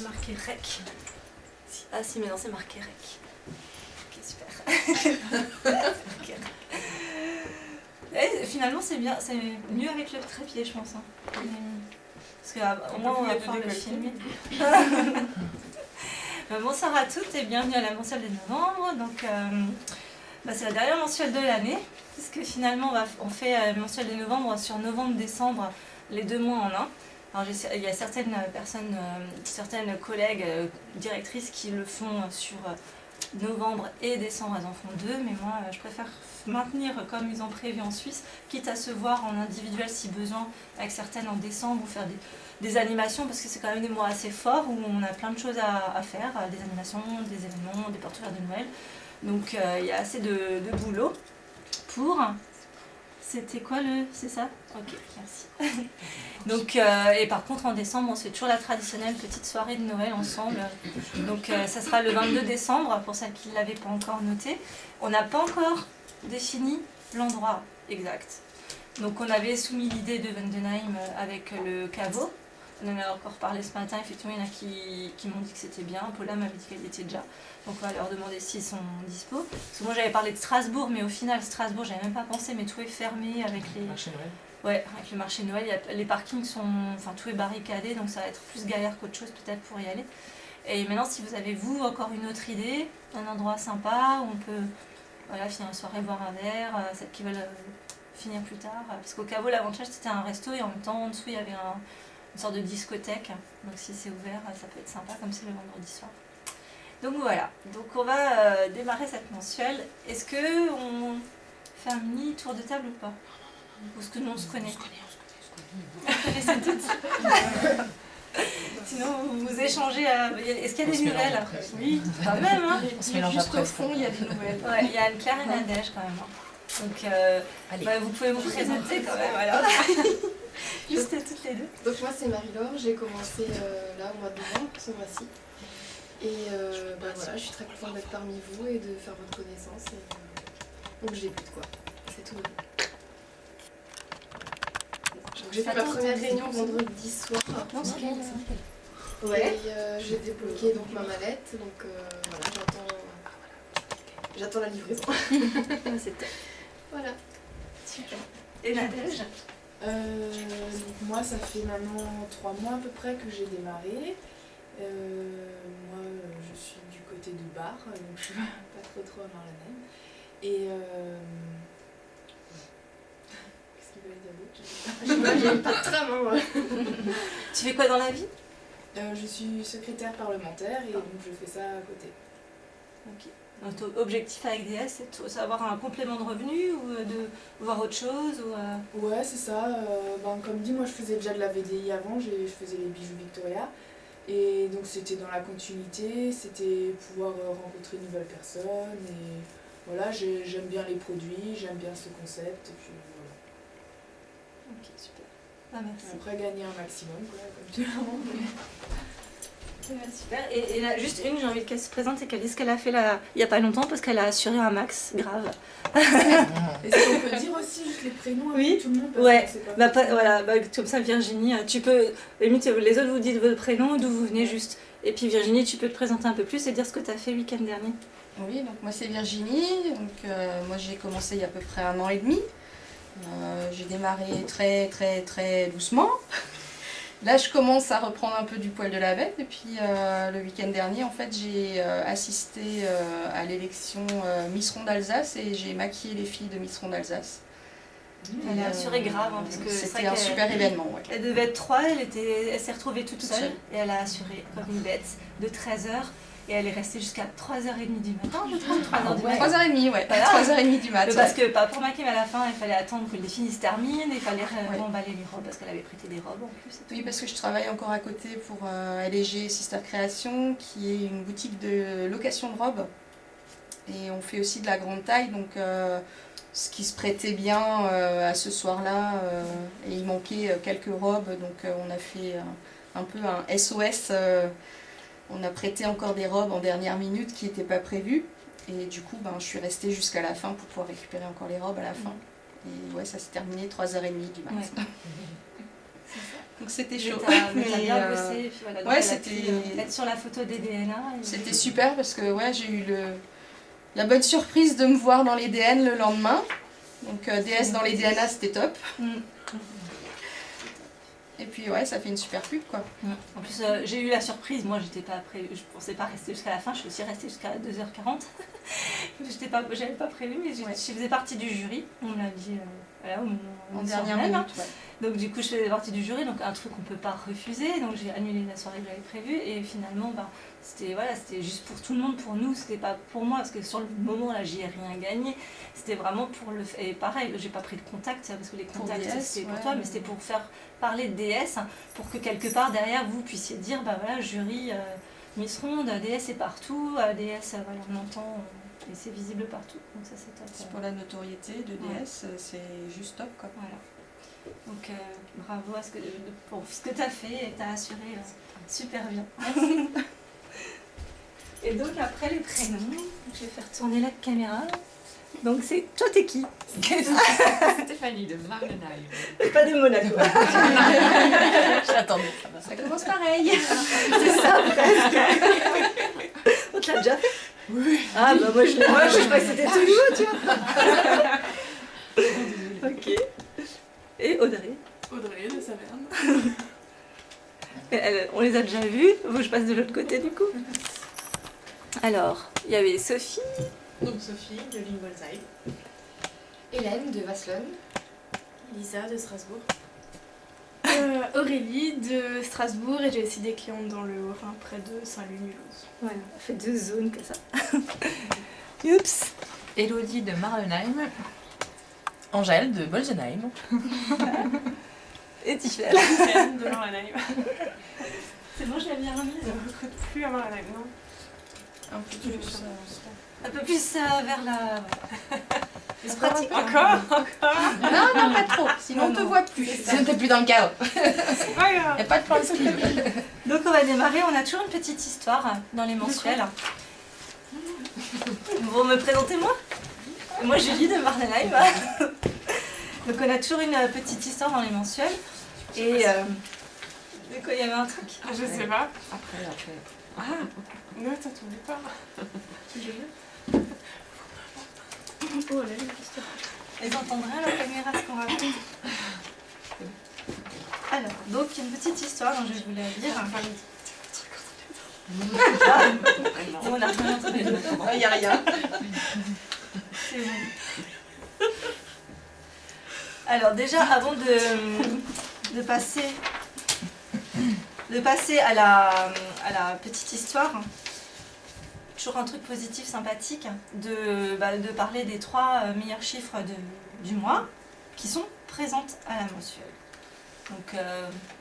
marqué REC. Ah si, mais non, c'est marqué REC. Ok, super. Et finalement, c'est bien, c'est mieux avec le trépied, je pense. Hein. Parce qu'au moins, on va pouvoir le filmer. Bonsoir à toutes et bienvenue à la mensuelle de novembre. Donc, c'est la dernière mensuelle de l'année, puisque finalement, on fait la mensuelle de novembre sur novembre-décembre, les 2 mois en un. Alors, il y a certaines personnes, certaines collègues directrices qui le font sur novembre et décembre, elles en font 2, mais moi je préfère maintenir comme ils ont prévu en Suisse, quitte à se voir en individuel si besoin, avec certaines en décembre, ou faire des animations, parce que c'est quand même des mois assez forts où on a plein de choses à faire, des animations, des événements, des portes ouvertes de Noël. Donc il y a assez de boulot pour... C'était quoi le... C'est ça? Ok, merci. Donc, et par contre en décembre, on fait toujours la traditionnelle petite soirée de Noël ensemble. Donc ça sera le 22 décembre, pour celles qui ne l'avaient pas encore noté. On n'a pas encore défini l'endroit exact. Donc on avait soumis l'idée de Vendenheim avec le caveau. On en a encore parlé ce matin, effectivement il y en a qui m'ont dit que c'était bien. Paula m'avait dit qu'elle était déjà. Donc on va leur demander s'ils sont dispo. Parce que moi j'avais parlé de Strasbourg, mais au final Strasbourg j'avais même pas pensé, mais tout est fermé avec les... Marché Noël. Ouais, avec le marché de Noël, les parkings sont... Enfin tout est barricadé, donc ça va être plus galère qu'autre chose peut-être pour y aller. Et maintenant si vous avez vous encore une autre idée, un endroit sympa où on peut finir la soirée, boire un verre, celles qui veulent finir plus tard. Parce qu'au caveau l'avantage c'était un resto et en même temps en dessous il y avait une sorte de discothèque. Donc si c'est ouvert, ça peut être sympa comme c'est le vendredi soir. Donc voilà, donc on va démarrer cette mensuelle. Est-ce qu'on fait un mini tour de table ou pas? Ou est-ce que nous on se connaît? On se connaît toutes. Sinon vous échangez. Est-ce qu'il y a des nouvelles? Oui, quand même. Hein. On se mélange Juste après. au fond, il y a des nouvelles. Ouais, il y a Anne-Claire et Nadège quand même. Donc vous pouvez vous présenter quand même alors. Juste toutes les deux. Donc moi c'est Marie-Laure, j'ai commencé là au mois de novembre, ce mois-ci. Et voilà, je suis très contente d'être parmi vous et de faire votre connaissance. Donc j'écoute quoi, c'est tout. Donc j'ai fait ma première réunion vendredi soir. Non, c'est quelle? Ouais. Et j'ai débloqué donc ma mallette, donc voilà, j'attends la livraison. C'est top. Voilà. Super. Et Nadège? Moi, ça fait maintenant 3 mois à peu près que j'ai démarré. Moi, je suis du côté de Bar, donc je suis pas trop à Marlenheim. Et qu'est-ce qu'il fallait dire d'autre? J'ai pas de trame, hein. Tu fais quoi dans la vie? Je suis secrétaire parlementaire et donc je fais ça à côté. Ok. Donc ton objectif avec DS, c'est d'avoir un complément de revenu ou de voir autre chose ou Ouais, c'est ça. Comme dit, moi je faisais déjà de la VDI avant, je faisais les bijoux Victoria. Et donc c'était dans la continuité, c'était pouvoir rencontrer de nouvelles personnes. Et voilà, j'aime bien les produits, j'aime bien ce concept. Et puis voilà. Ok, super. Ah, merci. Après, gagner un maximum, quoi, comme tu l'as. Super. Et là, juste une, j'ai envie qu'elle se présente et qu'elle dise ce qu'elle a fait là, il n'y a pas longtemps parce qu'elle a assuré un max grave. Est-ce qu'on peut dire aussi juste les prénoms Oui. avec tout le monde parce Ouais, que c'est pas facile. voilà, comme ça Virginie, tu peux, limite les autres vous dites votre prénom, d'où vous venez juste. Et puis Virginie, tu peux te présenter un peu plus et dire ce que tu as fait le week-end dernier. Oui, donc moi c'est Virginie, moi j'ai commencé il y a à peu près 1 an et demi. J'ai démarré très doucement. Là, je commence à reprendre un peu du poil de la bête et puis le week-end dernier, en fait, j'ai assisté à l'élection Miss Ronde d'Alsace et j'ai maquillé les filles de Miss Ronde d'Alsace. Elle a assuré grave, hein, parce que c'est vrai c'était un super événement. Ouais. Elle devait être 3, elle s'est retrouvée toute seule et elle a assuré comme une bête de 13h et elle est restée jusqu'à 3h30 du matin, je trouve, 3h du matin. 3h30, ouais. Voilà. 3h30 du matin. Parce que pas pour maquiller, mais à la fin, il fallait attendre que les filles se terminent, il fallait remballer les robes parce qu'elle avait prêté des robes en plus. Oui, parce que je travaille encore à côté pour LG Sister Création, qui est une boutique de location de robes. Et on fait aussi de la grande taille, donc ce qui se prêtait bien à ce soir-là. Et il manquait quelques robes, donc on a fait un peu un SOS. On a prêté encore des robes en dernière minute qui n'étaient pas prévues. Et du coup, je suis restée jusqu'à la fin pour pouvoir récupérer encore les robes à la fin. Et ouais, ça s'est terminé 3h30 du matin. Ouais. Donc c'était Mais chaud. t'as bien Mais, bossé, et puis voilà, donc ouais, elle a pu, c'était- être sur la photo des DNA. C'était super parce que ouais, j'ai eu la bonne surprise de me voir dans les DN le lendemain. Donc DS dans les DNA, c'était top. Et puis ouais, ça fait une super pub quoi. En plus, j'ai eu la surprise, moi j'étais pas je pensais pas rester jusqu'à la fin, je suis aussi restée jusqu'à 2h40. J'avais pas prévu, mais Ouais. je faisais partie du jury, on me l'a dit voilà, En au dernière soir même, minute, hein. ouais. Donc du coup je faisais partie du jury, donc un truc qu'on peut pas refuser, donc j'ai annulé la soirée que j'avais prévue et finalement c'était juste pour tout le monde, pour nous, c'était pas pour moi parce que sur le moment là j'y ai rien gagné, c'était vraiment pour le et pareil, j'ai pas pris de contact parce que les Pour contacts DS, c'était pour ouais, toi, mais mais- c'était pour faire parler de DS pour que quelque part derrière vous puissiez dire bah voilà jury Miss Ronde, DS est partout, DS voilà, on entend et c'est visible partout, donc ça c'est top. Pour la notoriété de DS, c'est juste top quoi. Voilà. Donc bravo pour ce que tu as fait et tu as assuré super bien. Et donc après les prénoms, je vais faire tourner la caméra. Donc c'est toi t'es qui? Stéphanie de Marlenheim. Pas des Monaco. J'attendais. Ça commence pareil. C'est ça presque. On te l'a déjà fait? Oui. Ah bah moi je crois que c'était tout nouveau tu vois. Ok. Et Audrey? Audrey de Saverne. On les a déjà vus, faut que je passe de l'autre côté du coup. Alors, il y avait Sophie. Donc Sophie de Lingolzheim. Hélène de Vasselon. Lisa de Strasbourg. Aurélie de Strasbourg et j'ai aussi des clientes dans le Haut-Rhin près de Saint-Louis-Mulhouse. Voilà, on fait 2 zones comme ça. Oups. Élodie de Marlenheim. Angèle de Bolzenheim. Et Tifel. Anne de Marlenheim. C'est bon, je l'ai bien remise. On ne recrute plus à Marlenheim, non? Un peu plus. Un peu plus vers la... C'est pratique. Encore? Non, non, pas trop. Sinon on te voit plus. Sinon t'es plus dans le cadre. C'est pas grave. Y a pas de plan de ski. Donc on va démarrer, on a toujours une petite histoire dans les mensuels. Vous me présentez moi? Moi Julie de Marlenheim. Donc on a toujours une petite histoire dans les mensuels. Et... de quoi il y avait un truc? Je sais pas. Après. Ah, non, t'attendais pas. Oh là, Elles entendraient à la caméra ce qu'on raconte. Alors, donc il y a une petite histoire dont je vais vous la lire. Bon, on a rien entendu. Y a rien. C'est bon. Alors déjà, avant de passer à la petite histoire, toujours un truc positif, sympathique, de parler des 3 meilleurs chiffres du mois qui sont présentes à la mensuelle. Donc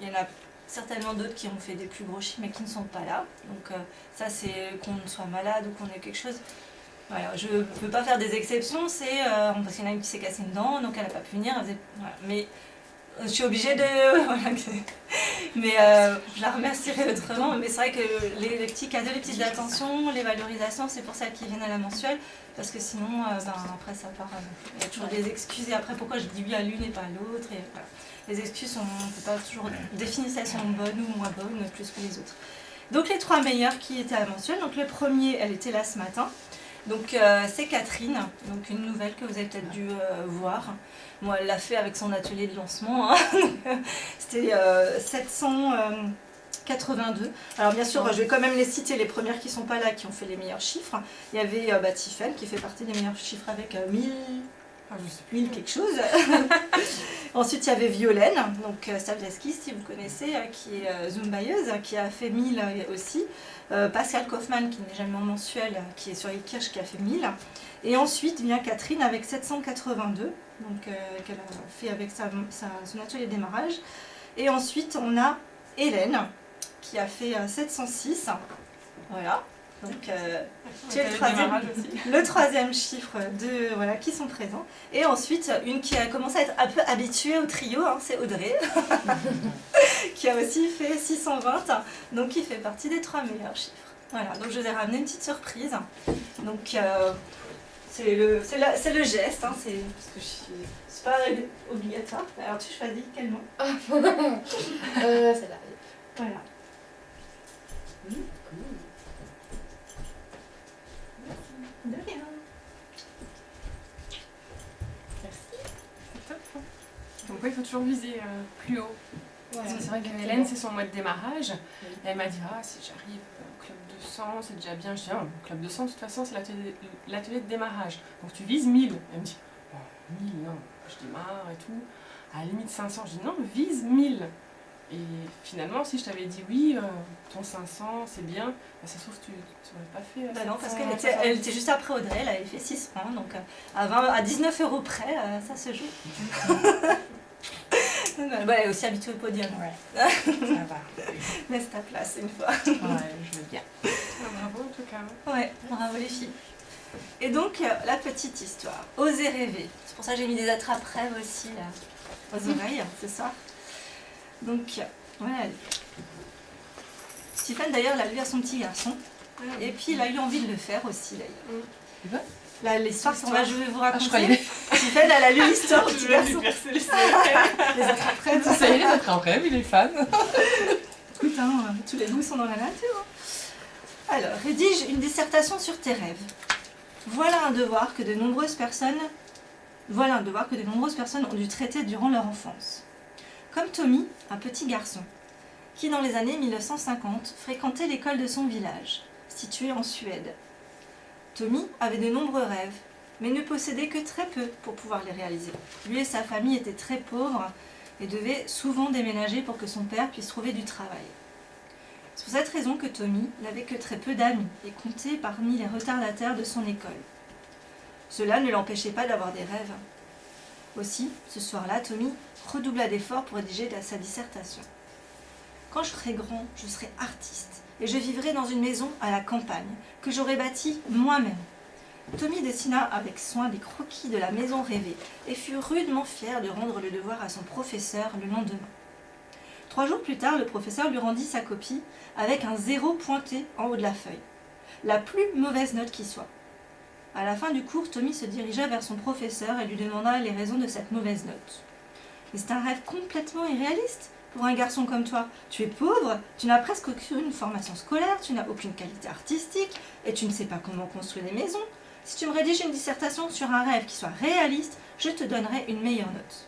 il y en a certainement d'autres qui ont fait des plus gros chiffres mais qui ne sont pas là. Donc ça c'est qu'on soit malade ou qu'on ait quelque chose. Voilà, je ne peux pas faire des exceptions, parce qu'il y en a une qui s'est cassée une dent, donc elle n'a pas pu venir. Voilà, mais je suis obligée de... voilà, mais je la remercierai autrement. Mais c'est vrai que les petits cadeaux, les petites attentions, les valorisations, c'est pour celles qui viennent à la mensuelle. Parce que sinon, après ça part... il y a toujours des excuses. Et après, pourquoi je dis oui à l'une et pas à l'autre. Et voilà. Les excuses, on ne peut pas toujours définir si elles sont bonnes ou moins bonnes, plus que les autres. Donc les 3 meilleurs qui étaient à la mensuelle. Donc le premier, elle était là ce matin. Donc c'est Catherine, donc une nouvelle que vous avez peut-être dû voir. Moi, elle l'a fait avec son atelier de lancement. Hein. C'était 782. Alors bien sûr, je vais quand même les citer, les premières qui ne sont pas là, qui ont fait les meilleurs chiffres. Il y avait Tifel qui fait partie des meilleurs chiffres avec 1000 quelque chose. Ensuite, il y avait Violaine, donc Stavleski, si vous connaissez, qui est zumbailleuse, qui a fait 1000 aussi. Pascal Kaufmann, qui n'est jamais en mensuel, qui est sur les Kirches, qui a fait 1000. Et ensuite vient Catherine avec 782, donc qu'elle a fait avec son atelier de démarrage. Et ensuite, on a Hélène, qui a fait 706. Voilà. Donc, tu es le troisième chiffre qui sont présents. Et ensuite, une qui a commencé à être un peu habituée au trio, hein, c'est Audrey, qui a aussi fait 620, donc qui fait partie des 3 meilleurs chiffres. Voilà, donc je vous ai ramené une petite surprise. Donc, c'est le geste, hein, parce que c'est pas obligatoire. Alors, tu choisis quel nom? Celle-là. Voilà. De rien. Top. Donc ouais, il faut toujours viser plus haut. Voilà. Parce que c'est vrai qu'Hélène, c'est son mois de démarrage. Et elle m'a dit, ah, si j'arrive au club 200, c'est déjà bien. Je dis, ah, le club 200, de toute façon, c'est l'atelier de démarrage. Donc tu vises 1000. Elle me dit, oh, 1000, non, je démarre et tout. À la limite 500, je dis, non, vise 1000. Et finalement, si je t'avais dit, oui, ton 500, c'est bien, bah, ça se trouve, tu n'aurais pas fait. Bah non, parce 500, elle était juste après Audrey, elle avait fait 6 francs, donc à 19 € près, ça se joue. Bah, elle est aussi habituée au podium. Ouais, ça va. Laisse ta place une fois. Ouais, je veux bien. Ah, bravo en tout cas. Ouais, bravo les filles. Et donc, la petite histoire. Oser rêver. C'est pour ça que j'ai mis des attrape-rêves aussi là, aux oreilles ce soir. Donc, voilà. Stéphane d'ailleurs l'a lu à son petit garçon. Et puis il a eu envie de le faire aussi d'ailleurs. Tu veux Là, l'histoire que je vais vous Ah, je raconter. croyais. Stéphane, elle a lu l'histoire du petit garçon. Les attrape-rêves. Ça y est, les autres en rêve, il est fan. Écoute, hein, tous les goûts sont dans la nature. Hein. Alors, rédige une dissertation sur tes rêves. Voilà un devoir que de nombreuses personnes ont dû traiter durant leur enfance. Comme Tommy, un petit garçon, qui dans les années 1950 fréquentait l'école de son village, située en Suède. Tommy avait de nombreux rêves, mais ne possédait que très peu pour pouvoir les réaliser. Lui et sa famille étaient très pauvres et devaient souvent déménager pour que son père puisse trouver du travail. C'est pour cette raison que Tommy n'avait que très peu d'amis et comptait parmi les retardataires de son école. Cela ne l'empêchait pas d'avoir des rêves. Aussi, ce soir-là, Tommy redoubla d'efforts pour rédiger sa dissertation. Quand je serai grand, je serai artiste et je vivrai dans une maison à la campagne que j'aurai bâtie moi-même. Tommy dessina avec soin des croquis de la maison rêvée et fut rudement fier de rendre le devoir à son professeur le lendemain. 3 jours plus tard, le professeur lui rendit sa copie avec un 0 pointé en haut de la feuille. La plus mauvaise note qui soit. À la fin du cours, Tommy se dirigea vers son professeur et lui demanda les raisons de cette mauvaise note. « Mais c'est un rêve complètement irréaliste pour un garçon comme toi. Tu es pauvre, tu n'as presque aucune formation scolaire, tu n'as aucune qualité artistique et tu ne sais pas comment construire des maisons. Si tu me rédiges une dissertation sur un rêve qui soit réaliste, je te donnerai une meilleure note. »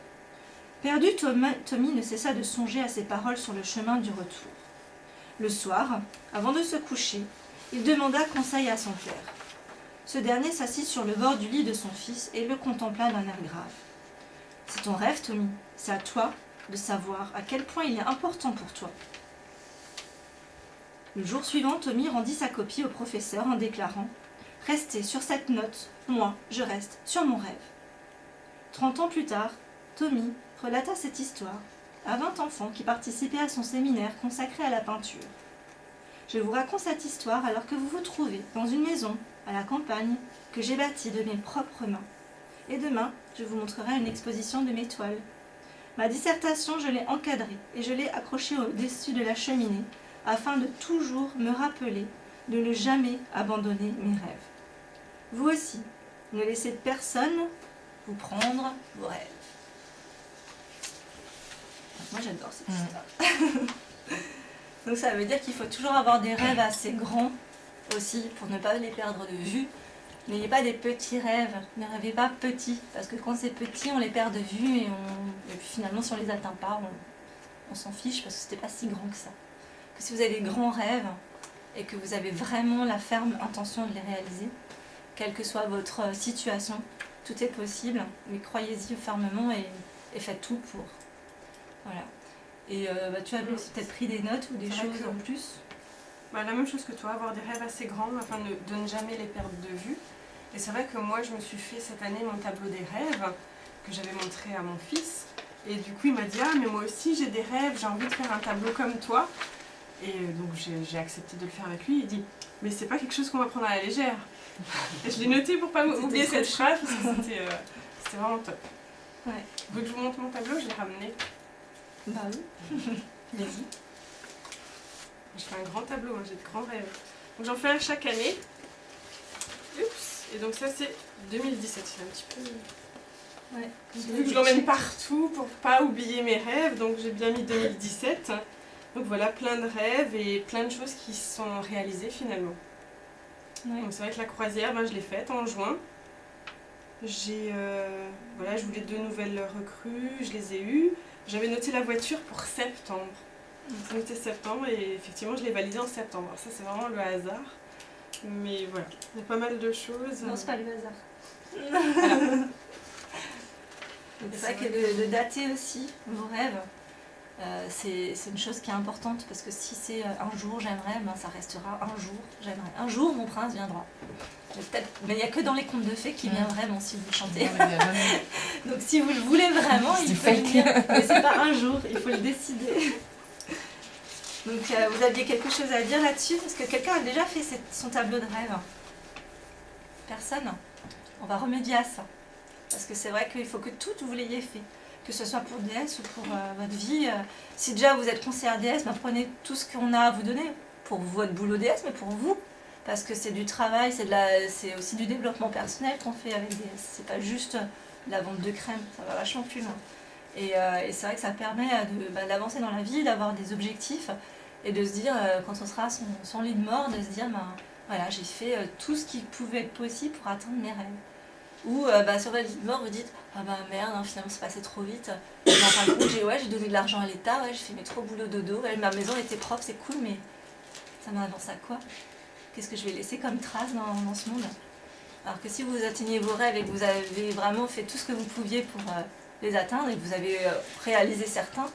Perdu, Tommy ne cessa de songer à ses paroles sur le chemin du retour. Le soir, avant de se coucher, il demanda conseil à son père. Ce dernier s'assit sur le bord du lit de son fils et le contempla d'un air grave. « C'est ton rêve, Tommy. C'est à toi de savoir à quel point il est important pour toi. » Le jour suivant, Tommy rendit sa copie au professeur en déclarant « Restez sur cette note, moi, je reste sur mon rêve. » 30 ans plus tard, Tommy relata cette histoire à 20 enfants qui participaient à son séminaire consacré à la peinture. Je vous raconte cette histoire alors que vous vous trouvez dans une maison à la campagne que j'ai bâtie de mes propres mains. Et demain, je vous montrerai une exposition de mes toiles. Ma dissertation, je l'ai encadrée et je l'ai accrochée au-dessus de la cheminée afin de toujours me rappeler de ne jamais abandonner mes rêves. Vous aussi, ne laissez personne vous prendre vos rêves. Moi j'adore cette histoire. Donc ça veut dire qu'il faut toujours avoir des rêves assez grands aussi pour ne pas les perdre de vue. N'ayez pas des petits rêves, ne rêvez pas petits, parce que quand c'est petit on les perd de vue et puis finalement si on les atteint pas, on s'en fiche parce que c'était pas si grand que ça. Que si vous avez des grands rêves et que vous avez vraiment la ferme intention de les réaliser, quelle que soit votre situation, tout est possible, mais croyez-y fermement et faites tout pour. Voilà. Et tu as aussi peut-être pris des notes ou des choses en plus. La même chose que toi, avoir des rêves assez grands afin de ne jamais les perdre de vue. Et c'est vrai que moi, je me suis fait cette année mon tableau des rêves que j'avais montré à mon fils. Et du coup, il m'a dit « Ah, mais moi aussi, j'ai des rêves, j'ai envie de faire un tableau comme toi. » Et donc, j'ai accepté de le faire avec lui. Il dit « Mais c'est pas quelque chose qu'on va prendre à la légère. » Et je l'ai noté pour pas oublier cette phrase, parce que c'était vraiment top. Ouais. Vous voulez que je vous montre mon tableau? Je l'ai ramené. Bah oui. Vas-y. Je fais un grand tableau, hein, j'ai de grands rêves. Donc j'en fais un chaque année. Oups. Et donc ça c'est 2017, il est un petit peu... Ouais. Vu que je l'emmène partout pour pas oublier mes rêves, donc j'ai bien mis 2017. Donc voilà, plein de rêves et plein de choses qui sont réalisées finalement. Ouais. Donc c'est vrai que la croisière, je l'ai faite en juin. Je voulais 2 nouvelles recrues, je les ai eues. J'avais noté la voiture pour septembre. J'ai noté septembre et effectivement je l'ai validée en septembre. Alors ça c'est vraiment le hasard. Mais voilà, il y a pas mal de choses. Non, c'est pas le hasard. Voilà. C'est vrai que de dater aussi vos rêves, c'est une chose qui est importante parce que si c'est un jour j'aimerais, ça restera un jour j'aimerais. Un jour mon prince viendra. Mais il n'y a que dans les contes de fées qu'il vient vraiment si vous le chantez. Non, mais il y a jamais- Donc si vous le voulez vraiment, C'est il faut le fake. dire. Mais c'est pas un jour, il faut le décider. Donc vous aviez quelque chose à dire là-dessus parce que quelqu'un a déjà fait son tableau de rêve. Personne. On va remédier à ça. Parce que c'est vrai qu'il faut que tout vous l'ayez fait. Que ce soit pour DS ou pour votre vie. Si déjà vous êtes conseillère DS, prenez tout ce qu'on a à vous donner pour votre boulot DS, mais pour vous. Parce que c'est du travail, c'est aussi du développement personnel qu'on fait avec DS. C'est pas juste la vente de crème, ça va vachement plus loin. Et c'est vrai que ça permet d'avancer dans la vie, d'avoir des objectifs et de se dire, quand on sera à son lit de mort, de se dire, voilà, j'ai fait tout ce qui pouvait être possible pour atteindre mes rêves. Ou sur votre lit de mort, vous dites, ah merde, finalement c'est passé trop vite. Mais en fin de compte, j'ai donné de l'argent à l'État, j'ai fait mes 3 boulots dodo, ma maison était propre, c'est cool, mais ça m'a avancé à quoi? Qu'est-ce que je vais laisser comme trace dans ce monde? Alors que si vous atteignez vos rêves et que vous avez vraiment fait tout ce que vous pouviez pour les atteindre et que vous avez réalisé certains,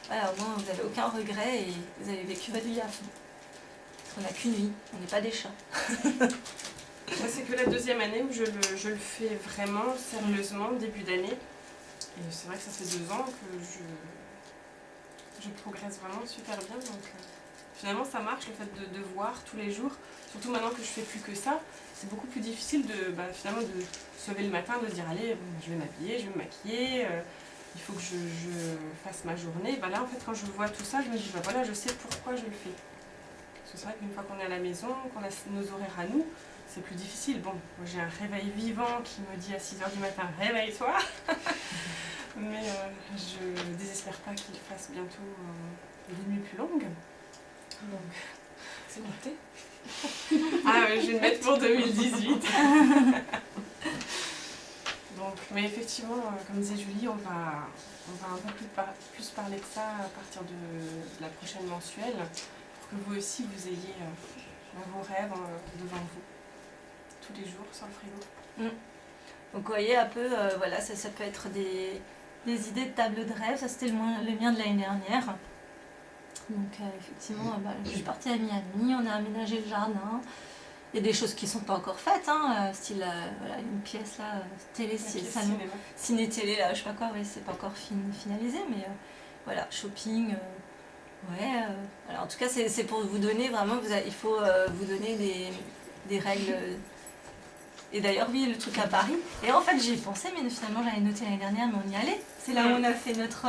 voilà, au moins vous n'avez aucun regret et vous avez vécu votre vie à fond. Parce qu'on n'a qu'une vie, on n'est pas des chats. Moi, c'est que la 2e année où je le fais vraiment sérieusement, début d'année. Et c'est vrai que ça fait 2 ans que je progresse vraiment super bien. Donc finalement, ça marche le fait de voir tous les jours. Surtout maintenant que je fais plus que ça, c'est beaucoup plus difficile finalement de se lever le matin, de se dire allez, je vais m'habiller, je vais me maquiller, il faut que je fasse ma journée. Là, en fait, quand je vois tout ça, je me dis voilà, je sais pourquoi je le fais. Parce que c'est vrai qu'une fois qu'on est à la maison, qu'on a nos horaires à nous, c'est plus difficile. Bon, moi j'ai un réveil vivant qui me dit à 6h du matin, réveille-toi. Mais je ne désespère pas qu'il fasse bientôt des nuits plus longues. Donc, C'est noté. je vais le mettre pour 2018. Donc, mais effectivement, comme disait Julie, on va un peu plus parler de ça à partir de la prochaine mensuelle, pour que vous aussi vous ayez vos rêves devant vous, tous les jours sur le frigo. Donc vous voyez un peu, voilà, ça peut être des idées de tableau de rêve. Ça c'était le mien de l'année dernière. Donc effectivement, je suis partie à Miami, on a aménagé le jardin. Il y a des choses qui ne sont pas encore faites, style voilà, une pièce là, télé, salon, ciné-télé, là, je sais pas quoi, c'est pas encore finalisé, mais voilà, shopping. Voilà. En tout cas, c'est pour vous donner vraiment, il faut vous donner des règles. Et d'ailleurs, oui, le truc à Paris. Et en fait, j'y ai pensé, mais finalement, j'avais noté l'année dernière, mais on y allait. C'est là où on a fait notre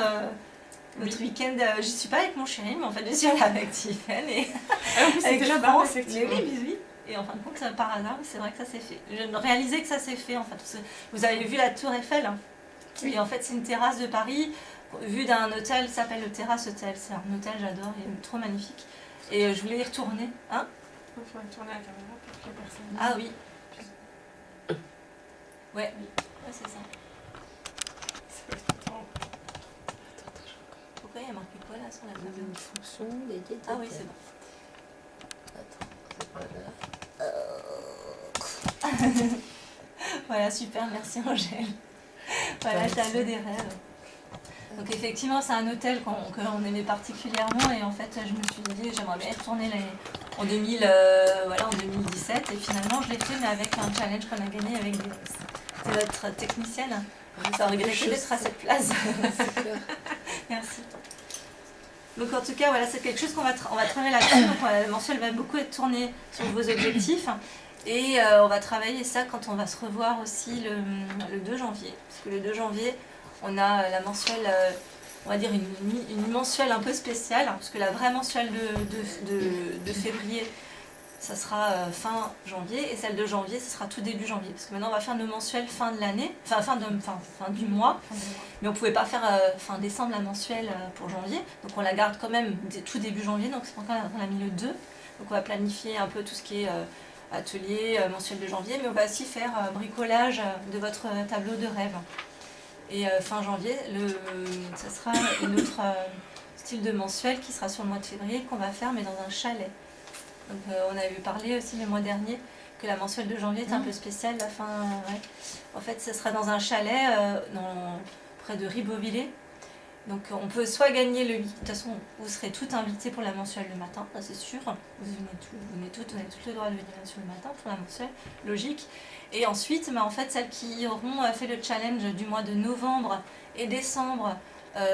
week-end. J'y suis pas avec mon chéri, mais en fait, je suis allée avec Tiffen. Et En plus, c'était là-bas, France. effectivement. Mais oui. Et en fin de compte, par hasard, c'est vrai que ça s'est fait. Je réalisais que ça s'est fait, en fait. Vous avez vu la Tour Eiffel, Oui. Et en fait, c'est une terrasse de Paris, vue d'un hôtel, ça s'appelle le Terrace Hôtel. C'est un hôtel, j'adore, il est trop magnifique. Et je voulais y retourner. Il faudrait tourner la caméra pour que les personnes... Ah oui. Ouais, c'est ça. Pourquoi il y a marqué quoi là sur la table? Une fonction dédiée. Ah oui, c'est bon. Voilà, super, merci Angèle. Voilà, le tableau des rêves. Donc effectivement, c'est un hôtel qu'on aimait particulièrement et en fait, je me suis dit, j'aimerais bien y retourner en 2017 et finalement, je l'ai fait, mais avec un challenge qu'on a gagné avec c'est notre technicienne. Ça regretté d'être à cette place. Merci. Donc en tout cas, voilà, c'est quelque chose qu'on va travailler là-dessus. Donc la mensuelle va beaucoup être tournée sur vos objectifs. Et on va travailler ça quand on va se revoir aussi le 2 janvier. Parce que le 2 janvier, on a la mensuelle, on va dire une mensuelle un peu spéciale. Parce que la vraie mensuelle de février, ça sera fin janvier, et celle de janvier, ce sera tout début janvier. Parce que maintenant, on va faire nos mensuels fin de l'année, fin du mois, mais on ne pouvait pas faire fin décembre la mensuelle pour janvier, donc on la garde quand même tout début janvier, donc c'est pour ça qu'on a mis le 2. Donc on va planifier un peu tout ce qui est atelier mensuel de janvier, mais on va aussi faire bricolage de votre tableau de rêve. Et fin janvier, ça sera une autre style de mensuel qui sera sur le mois de février, qu'on va faire, mais dans un chalet. Donc, on avait parlé aussi le mois dernier que la mensuelle de janvier était un peu spéciale. En fait, ce sera dans un chalet près de Ribeauvillé. Donc on peut soit gagner le... De toute façon, vous serez toutes invitées pour la mensuelle le matin, ça c'est sûr. Vous avez tout le droit de venir sur le matin pour la mensuelle, logique. Et ensuite, en fait, celles qui auront fait le challenge du mois de novembre et décembre,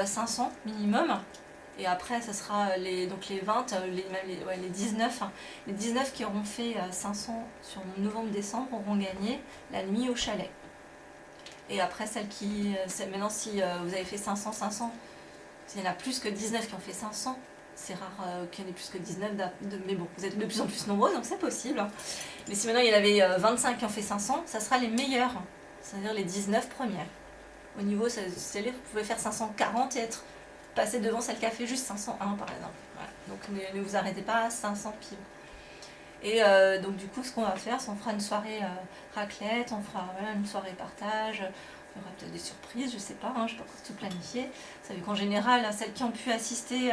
500 minimum. Et après, ce sera les 20, les 19. Les 19 qui auront fait 500 sur novembre-décembre auront gagné la nuit au chalet. Et après, celles qui... Maintenant, si vous avez fait 500, s'il y en a plus que 19 qui ont fait 500, c'est rare qu'il y en ait plus que 19. Mais bon, vous êtes de plus en plus nombreux, donc c'est possible. Mais si maintenant, il y en avait 25 qui ont fait 500, ça sera les meilleurs. C'est-à-dire les 19 premières. Au niveau, c'est-à-dire que vous pouvez faire 540 et passer devant celle qui a fait juste 501, par exemple. Voilà. Donc, ne vous arrêtez pas à 500 pile. Et donc du coup, ce qu'on va faire, c'est qu'on fera une soirée raclette, on fera une soirée partage, il y aura peut-être des surprises, je sais pas, je n'ai pas encore tout planifié. Vous savez qu'en général, celles qui ont pu assister,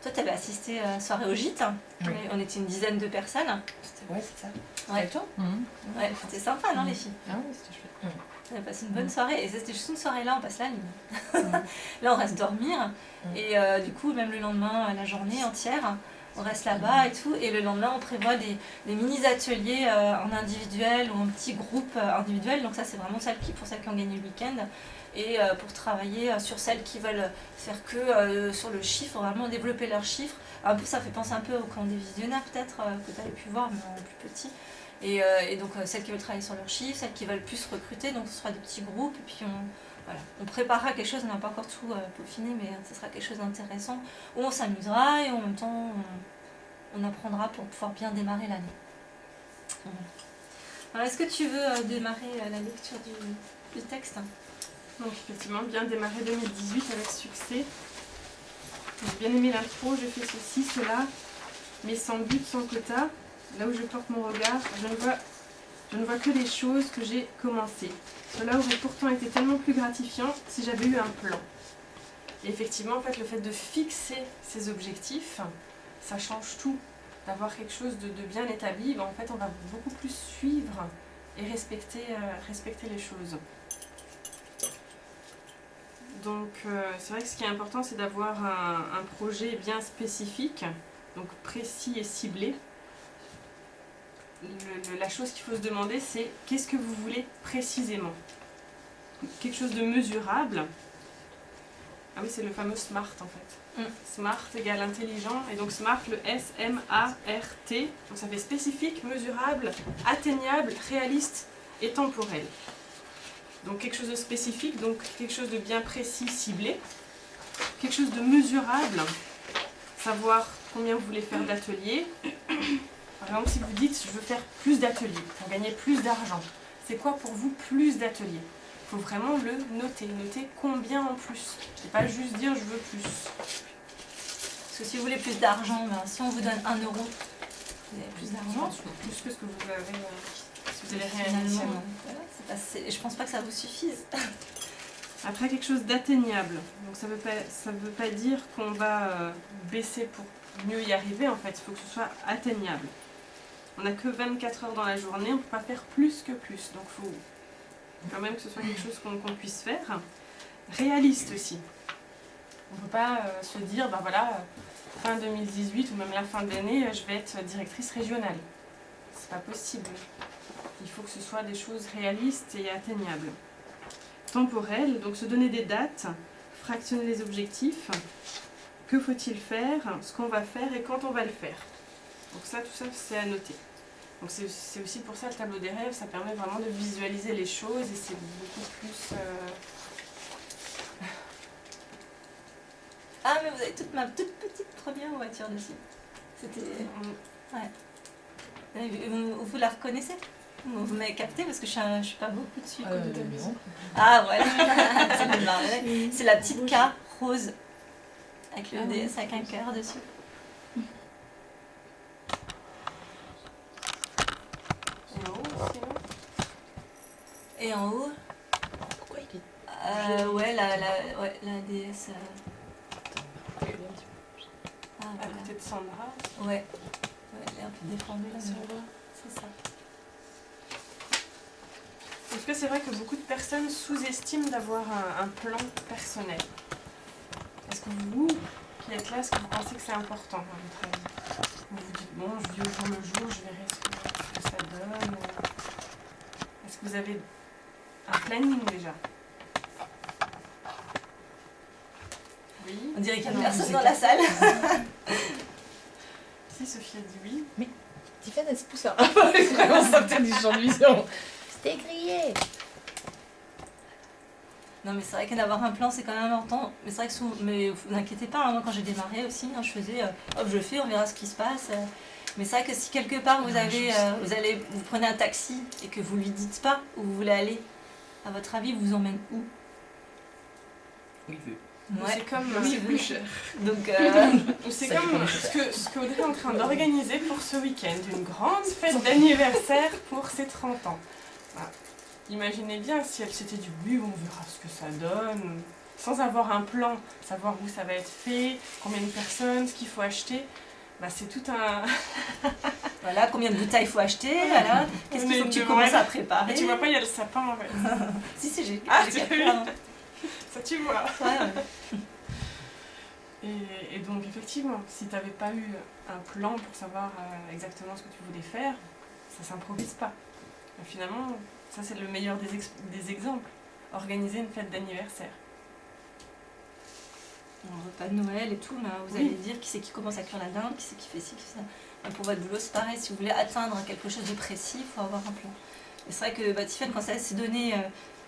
toi tu avais assisté à la soirée au gîte, Oui. on était une dizaine de personnes. Ouais, c'est ça. Ouais. C'était toi Ouais, c'était sympa, non les filles? Ah oui, c'était chouette. On a passé une bonne soirée, et c'était juste une soirée là, on passe la ligne. Là on reste dormir, et du coup même le lendemain, la journée entière, on reste là-bas et tout, et le lendemain on prévoit des mini-ateliers en individuel ou en petits groupes individuels, donc ça c'est vraiment pour celles qui ont gagné le week-end, et pour travailler sur celles qui veulent faire que sur le chiffre, vraiment développer leurs chiffres. Un peu, ça fait penser un peu au camp des visionnaires peut-être, que tu avais pu voir, mais en plus petit. Et donc celles qui veulent travailler sur leurs chiffres, celles qui veulent plus recruter, donc ce sera des petits groupes, et puis on préparera quelque chose, on n'a pas encore tout peaufiné, mais ce sera quelque chose d'intéressant, où on s'amusera et en même temps on apprendra pour pouvoir bien démarrer l'année. Voilà. Alors est-ce que tu veux démarrer la lecture du texte? Donc effectivement, bien démarrer 2018 avec succès. J'ai bien aimé l'intro, je fais ceci, cela, mais sans but, sans quota. Là où je porte mon regard, je ne vois que les choses que j'ai commencées. Cela aurait pourtant été tellement plus gratifiant si j'avais eu un plan. Et effectivement, en fait, le fait de fixer ses objectifs, ça change tout. D'avoir quelque chose de bien établi, en fait, on va beaucoup plus suivre et respecter les choses. Donc, c'est vrai que ce qui est important, c'est d'avoir un projet bien spécifique, donc précis et ciblé. La chose qu'il faut se demander, c'est qu'est-ce que vous voulez précisément? Quelque chose de mesurable. Ah oui, c'est le fameux SMART en fait. SMART égale intelligent, et donc SMART, le S-M-A-R-T, donc ça fait spécifique, mesurable, atteignable, réaliste et temporel. Donc quelque chose de spécifique, donc quelque chose de bien précis, ciblé. Quelque chose de mesurable, savoir combien vous voulez faire d'ateliers. Par exemple, si vous dites je veux faire plus d'ateliers pour gagner plus d'argent, c'est quoi pour vous plus d'ateliers? Il faut vraiment le noter, noter combien en plus. Et pas juste dire je veux plus. Parce que si vous voulez plus d'argent, si on vous donne 1 euro, vous avez plus d'argent. Plus que ce que vous avez, si vous avez Finalement, réalisé. voilà, je pense pas que ça vous suffise. Après, quelque chose d'atteignable. Donc ça veut pas dire qu'on va baisser pour mieux y arriver, en fait. Il faut que ce soit atteignable. On n'a que 24 heures dans la journée, on ne peut pas faire plus que plus. Donc il faut quand même que ce soit quelque chose qu'on puisse faire. Réaliste aussi. On ne peut pas se dire, ben voilà, fin 2018 ou même la fin de l'année, je vais être directrice régionale. C'est pas possible. Il faut que ce soit des choses réalistes et atteignables. Temporel, donc se donner des dates, fractionner les objectifs, que faut-il faire, ce qu'on va faire et quand on va le faire. Donc ça, tout ça, c'est à noter. Donc c'est aussi pour ça le tableau des rêves, ça permet vraiment de visualiser les choses et c'est beaucoup plus... Ah, mais vous avez ma toute petite première voiture dessus. C'était... Ouais. Vous la reconnaissez? Vous m'avez capté parce que je suis pas beaucoup dessus. Non. Ah voilà, c'est le marionnette. C'est la petite K rose avec le DS avec un cœur dessus. Et en haut, sinon Et en haut, Pourquoi il est ouais, la DS. Ah, à voilà. côté de Sandra. Ouais. Elle est un peu défendue là sur le bras. C'est ça. En tout cas, c'est vrai que beaucoup de personnes sous-estiment d'avoir un plan personnel. Est-ce que vous, qui êtes là, est-ce que vous pensez que c'est important à votre avis? Vous vous dites, bon, je vis au jour le jour, je verrai ce que ça donne. Est-ce que vous avez un planning déjà? Oui. On dirait qu'il y a personne dans la salle. Si Sophie a dit oui. Tiffany, elle se pousse là. C'est vraiment ça, peut-être du champ de vision. C'était grillé. Non mais c'est vrai que d'avoir un plan c'est quand même important. Mais c'est vrai que mais vous inquiétez pas, hein, moi quand j'ai démarré aussi, hein, je faisais hop je fais, on verra ce qui se passe. Mais c'est vrai que si quelque part vous prenez un taxi et que vous lui dites pas où vous voulez aller, à votre avis vous emmène où? Oui, vu. C'est comme oui, Plus cher. Donc c'est Ça comme dépend. ce que Audrey est en train d'organiser pour ce week-end, une grande fête d'anniversaire pour ses 30 ans. Voilà. Imaginez bien si elle s'était dit oui, on verra ce que ça donne, sans avoir un plan, savoir où ça va être fait, combien de personnes, ce qu'il faut acheter. Bah, c'est tout un... voilà, combien de bouteilles il faut acheter, voilà. Qu'est-ce qu'il faut que tu commences à préparer? Et tu vois pas, il y a le sapin en fait. Si, j'ai Ah, j'ai tu capté, as vu hein. Ça tu vois. Ouais, ouais. Et donc effectivement, si tu n'avais pas eu un plan pour savoir exactement ce que tu voulais faire, ça s'improvise pas. Et finalement, ça c'est le meilleur des exemples. Organiser une fête d'anniversaire. Un repas de Noël et tout, mais vous Oui. allez dire qui c'est qui commence à cuire la dinde, qui c'est qui fait ci, qui fait ça. Et pour votre boulot, c'est pareil, si vous voulez atteindre quelque chose de précis, il faut avoir un plan. Et c'est vrai que Tiffany, quand ça s'est donné,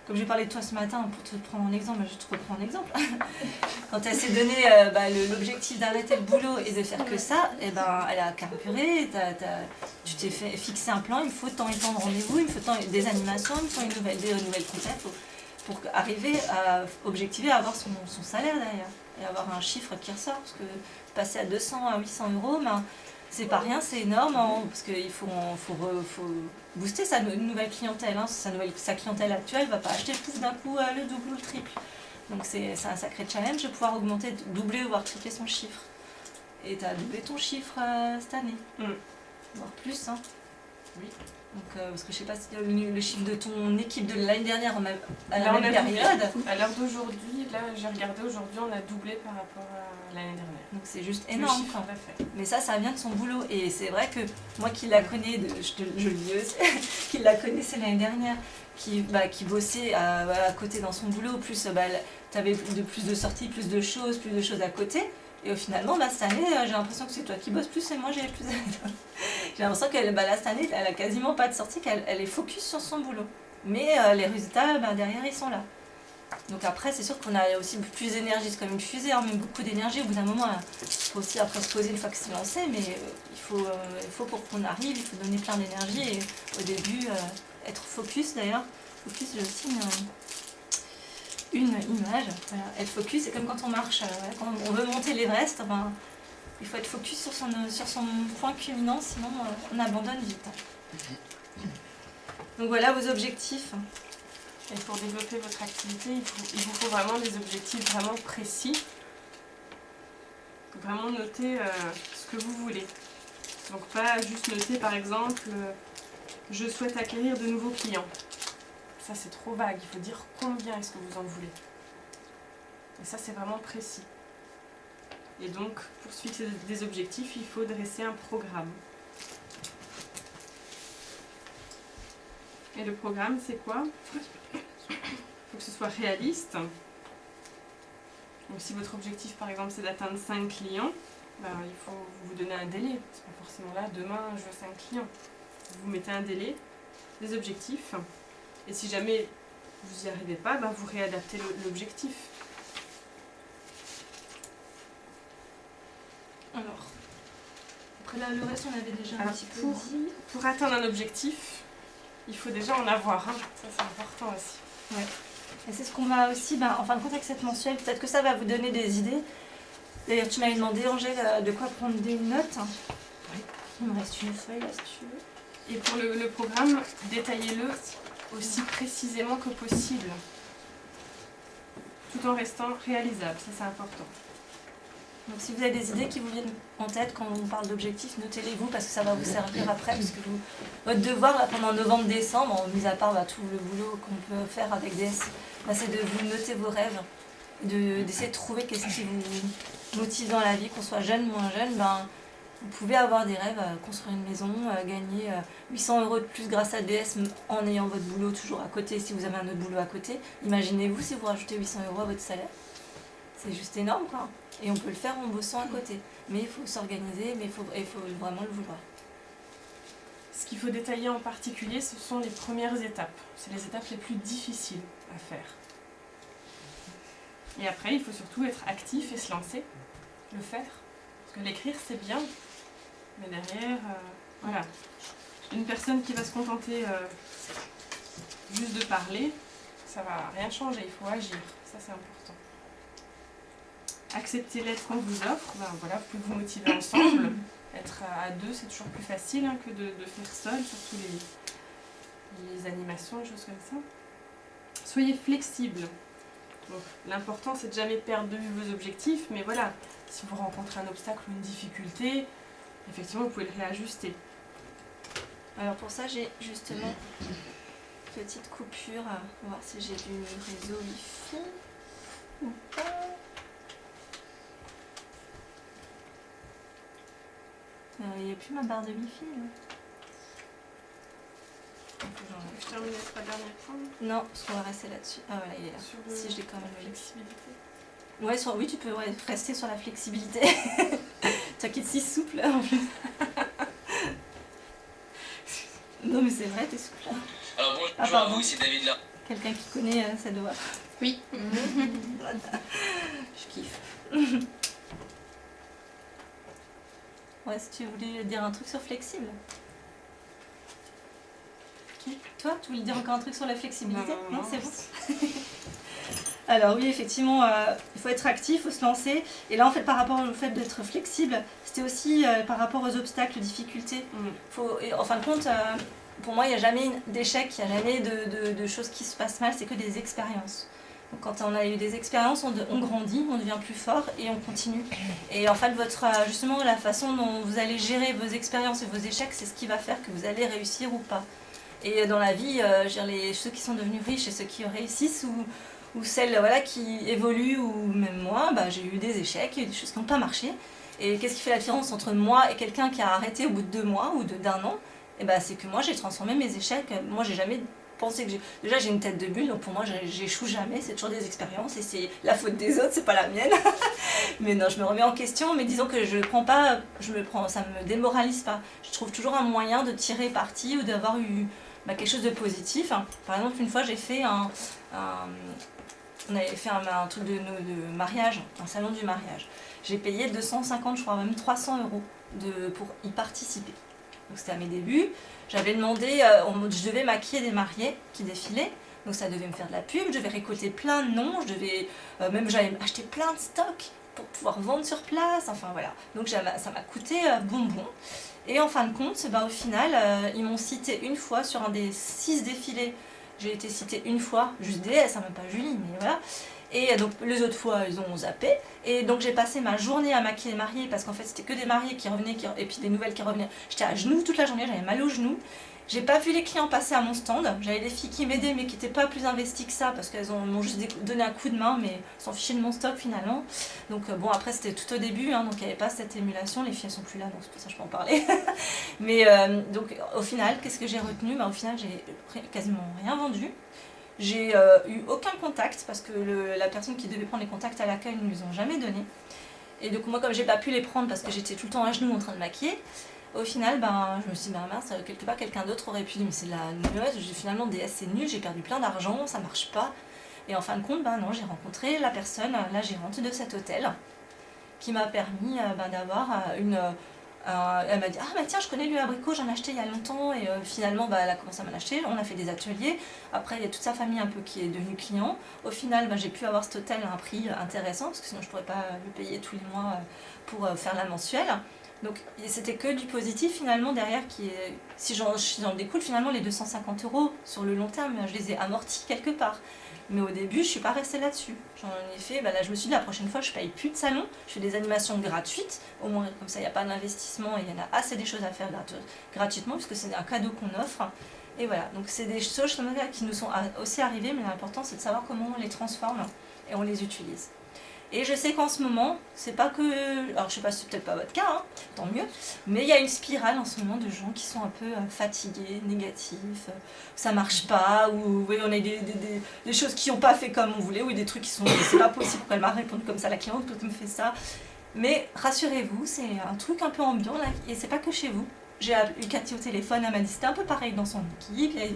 comme j'ai parlé de toi ce matin, pour te prendre en exemple, je te reprends en exemple. Quand elle s'est donné l'objectif d'arrêter le boulot et de faire que ça, et ben, elle a carburé, tu t'es fixé un plan, il faut tant et tant de rendez-vous, il faut tant des animations, il faut des nouvelles concepts pour arriver à objectiver à avoir son salaire derrière et avoir un chiffre qui ressort. Parce que passer à 200 à 800 euros, ben, c'est pas rien, c'est énorme, hein, parce qu'il faut booster sa nouvelle clientèle. Hein, sa clientèle actuelle ne va pas acheter pouf d'un coup le double ou le triple. Donc c'est un sacré challenge de pouvoir augmenter, doubler ou voire tripler son chiffre. Et tu as doublé ton chiffre cette année, voire plus. Hein. Oui. Donc, parce que je sais pas si le chiffre de ton équipe de l'année dernière à la Là, on même a doublé. période. À l'heure d'aujourd'hui, là j'ai regardé aujourd'hui, on a doublé par rapport à l'année dernière. Donc c'est juste Le énorme. chiffre Quoi. d'affaires. Mais ça vient de son boulot. Et c'est vrai que moi qui la connais, je le dis aussi, qui la connaissais l'année dernière, qui bossait à côté dans son boulot, plus tu avais plus de sorties, plus de choses à côté. Et finalement, cette année, j'ai l'impression que c'est toi qui bosses plus et moi j'ai plus. J'ai l'impression qu'elle, cette année, elle a quasiment pas de sortie, qu'elle est focus sur son boulot. Mais les résultats, derrière, ils sont là. Donc après, c'est sûr qu'on a aussi plus d'énergie, c'est comme une fusée, hein, mais beaucoup d'énergie. Au bout d'un moment, il faut aussi après se poser une fois que c'est lancé, mais il faut pour qu'on arrive, il faut donner plein d'énergie. Et au début, être focus d'ailleurs. Focus, j'ai aussi une image. Voilà. Être focus, c'est comme quand on marche. Quand on veut monter l'Everest, il faut être focus sur son point culminant, sinon on abandonne vite. Donc voilà vos objectifs. Et pour développer votre activité, il vous faut vraiment des objectifs vraiment précis. Vraiment noter ce que vous voulez. Donc pas juste noter par exemple je souhaite acquérir de nouveaux clients. Ça c'est trop vague, il faut dire combien est-ce que vous en voulez. Et ça c'est vraiment précis. Et donc pour se fixer des objectifs, il faut dresser un programme. Et le programme c'est quoi ? Il faut que ce soit réaliste. Donc si votre objectif par exemple c'est d'atteindre 5 clients, il faut vous donner un délai. C'est pas forcément là, demain je veux 5 clients. Vous mettez un délai, des objectifs, et si jamais vous n'y arrivez pas, vous réadaptez l'objectif. Alors, que là, le reste, on avait déjà un Alors, petit peu dit. pour atteindre un objectif, il faut déjà en avoir. Hein. Ça, c'est important aussi. Et c'est ce qu'on va aussi, en fin de compte, avec cette mensuelle, peut-être que ça va vous donner des idées. D'ailleurs, tu m'avais demandé, Angèle, de quoi prendre des notes. Il me reste une feuille là, si tu veux. Et pour le programme, détaillez-le aussi précisément que possible, tout en restant réalisable. Ça, c'est important. Donc si vous avez des idées qui vous viennent en tête quand on parle d'objectifs, notez-les vous parce que ça va vous servir après. Parce que votre devoir là, pendant novembre-décembre, mis à part tout le boulot qu'on peut faire avec DS, c'est de vous noter vos rêves, d'essayer de trouver qu'est-ce qui vous motive dans la vie, qu'on soit jeune, moins jeune. Vous pouvez avoir des rêves, construire une maison, gagner 800 € de plus grâce à DS en ayant votre boulot toujours à côté si vous avez un autre boulot à côté. Imaginez-vous si vous rajoutez 800 € à votre salaire. C'est juste énorme quoi. Et on peut le faire en bossant à côté. Mais il faut s'organiser, mais il faut vraiment le vouloir. Ce qu'il faut détailler en particulier, ce sont les premières étapes. C'est les étapes les plus difficiles à faire. Et après, il faut surtout être actif et se lancer, le faire. Parce que l'écrire, c'est bien. Mais derrière, voilà. Une personne qui va se contenter juste de parler, ça va rien changer, il faut agir. Ça, c'est important. Accepter l'aide qu'on vous offre, voilà, vous pouvez vous motiver ensemble. Être à deux, c'est toujours plus facile que de faire seul, surtout les animations, des choses comme ça. Soyez flexible. Donc, l'important, c'est de jamais perdre de vue vos objectifs, mais voilà, si vous rencontrez un obstacle ou une difficulté, effectivement, vous pouvez le réajuster. Alors pour ça, j'ai justement une petite coupure. On va voir si j'ai du réseau Wi-Fi ou pas. Il n'y a plus ma barre de Wi-Fi là. Je termine les 3 derniers points. Non, parce qu'on va rester là-dessus. Ah voilà, il est là. Sur Si je l'ai quand même la lu. flexibilité. Ouais, oui, tu peux rester sur la flexibilité. Toi qui es si souple en plus. Non mais c'est vrai, t'es souple. Alors bonjour à pardon. vous, c'est David là. Quelqu'un qui connaît ça doit. Oui. Je kiffe. Ouais, si tu voulais dire un truc sur flexible. Qui ? Toi, tu voulais dire encore un truc sur la flexibilité ? Non, C'est bon. Alors oui, effectivement, il faut être actif, il faut se lancer. Et là, en fait, par rapport au fait d'être flexible, c'était aussi par rapport aux obstacles, aux difficultés. En fin de compte, pour moi, il n'y a jamais d'échec, il n'y a jamais de choses qui se passent mal, c'est que des expériences. Donc, quand on a eu des expériences, on grandit, on devient plus fort et on continue. Et en fait, justement, la façon dont vous allez gérer vos expériences et vos échecs, c'est ce qui va faire que vous allez réussir ou pas. Et dans la vie, ceux qui sont devenus riches et ceux qui réussissent ou celles qui évoluent, ou même moi, j'ai eu des échecs, il y a eu des choses qui n'ont pas marché. Et qu'est-ce qui fait la différence entre moi et quelqu'un qui a arrêté au bout de 2 mois ou d'un an ? C'est que moi, j'ai transformé mes échecs. Moi, j'ai jamais pensé que déjà, j'ai une tête de bulle, donc pour moi, j'échoue jamais. C'est toujours des expériences et c'est la faute des autres, c'est pas la mienne. Mais non, je me remets en question, mais disons que ça me démoralise pas. Je trouve toujours un moyen de tirer parti ou d'avoir eu quelque chose de positif. Par exemple, une fois, j'ai fait on avait fait un truc de mariage, un salon du mariage. J'ai payé 250, je crois même 300 € pour y participer. Donc c'était à mes débuts. J'avais demandé, je devais maquiller des mariés qui défilaient. Donc ça devait me faire de la pub, je devais récolter plein de noms, j'avais acheté plein de stocks pour pouvoir vendre sur place. Enfin voilà. Donc ça m'a coûté bonbon. Et en fin de compte, au final, ils m'ont cité une fois sur un des 6 défilés. J'ai été citée une fois, juste DS, même pas Julie, mais voilà. Et donc les autres fois, ils ont zappé. Et donc j'ai passé ma journée à maquiller les mariés, parce qu'en fait c'était que des mariés qui revenaient, et puis des nouvelles qui revenaient. J'étais à genoux toute la journée, j'avais mal aux genoux. J'ai pas vu les clients passer à mon stand. J'avais des filles qui m'aidaient, mais qui n'étaient pas plus investies que ça, parce qu'elles m'ont juste donné un coup de main, mais s'en fichaient de mon stock finalement. Donc après c'était tout au début, donc il n'y avait pas cette émulation. Les filles elles sont plus là, donc c'est pour ça que je peux en parler. Mais donc au final, qu'est-ce que j'ai retenu ? Au final, j'ai quasiment rien vendu. J'ai eu aucun contact, parce que la personne qui devait prendre les contacts à l'accueil ne me les ont jamais donnés. Et donc moi, comme j'ai pas pu les prendre parce que j'étais tout le temps à genoux en train de maquiller, au final, je me suis dit, mince, quelque part, quelqu'un d'autre aurait pu dire, mais c'est de la nueuse, finalement, DS c'est nul, j'ai perdu plein d'argent, ça marche pas. Et en fin de compte, non, j'ai rencontré la personne, la gérante de cet hôtel, qui m'a permis d'avoir Elle m'a dit ah bah tiens je connais le abricot, j'en ai acheté il y a longtemps et finalement bah, elle a commencé à m'en acheter, on a fait des ateliers, après il y a toute sa famille un peu qui est devenue client, au final bah, j'ai pu avoir cet hôtel à un prix intéressant parce que sinon je ne pourrais pas le payer tous les mois pour faire la mensuelle, donc c'était que du positif finalement derrière qui est, si j'en découle finalement les 250 € sur le long terme je les ai amortis quelque part. Mais au début, je ne suis pas restée là-dessus. J'en ai fait, bah là je me suis dit la prochaine fois je ne paye plus de salon, je fais des animations gratuites, au moins comme ça il n'y a pas d'investissement et il y en a assez des choses à faire gratuitement puisque c'est un cadeau qu'on offre. Et voilà, donc c'est des choses qui nous sont aussi arrivées, mais l'important c'est de savoir comment on les transforme et on les utilise. Et je sais qu'en ce moment, c'est pas que... Alors je sais pas si c'est peut-être pas votre cas, hein, tant mieux, mais il y a une spirale en ce moment de gens qui sont un peu fatigués, négatifs, ça marche pas, ou oui, on a des choses qui n'ont pas fait comme on voulait, ou des trucs qui sont... c'est pas possible, pourquoi elle m'a répondu comme ça, la cliente, pourquoi elle me fait ça. Mais rassurez-vous, c'est un truc un peu ambiant là, et c'est pas que chez vous. J'ai eu Cathy au téléphone, elle m'a dit c'était un peu pareil dans son équipe. Il y a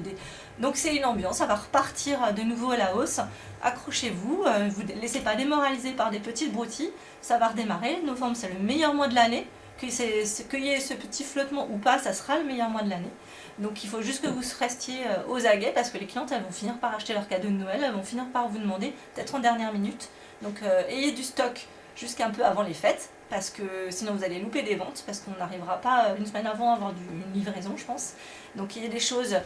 donc c'est une ambiance, ça va repartir de nouveau à la hausse. Accrochez-vous, vous ne laissez pas démoraliser par des petites broutilles, ça va redémarrer. Novembre c'est le meilleur mois de l'année, qu'il y ait ce petit flottement ou pas, ça sera le meilleur mois de l'année. Donc il faut juste que vous restiez aux aguets parce que les clientes elles vont finir par acheter leur cadeau de Noël, elles vont finir par vous demander, peut-être en dernière minute. Donc ayez du stock jusqu'un peu avant les fêtes, parce que sinon vous allez louper des ventes, parce qu'on n'arrivera pas une semaine avant à avoir une livraison je pense. Donc il y a des choses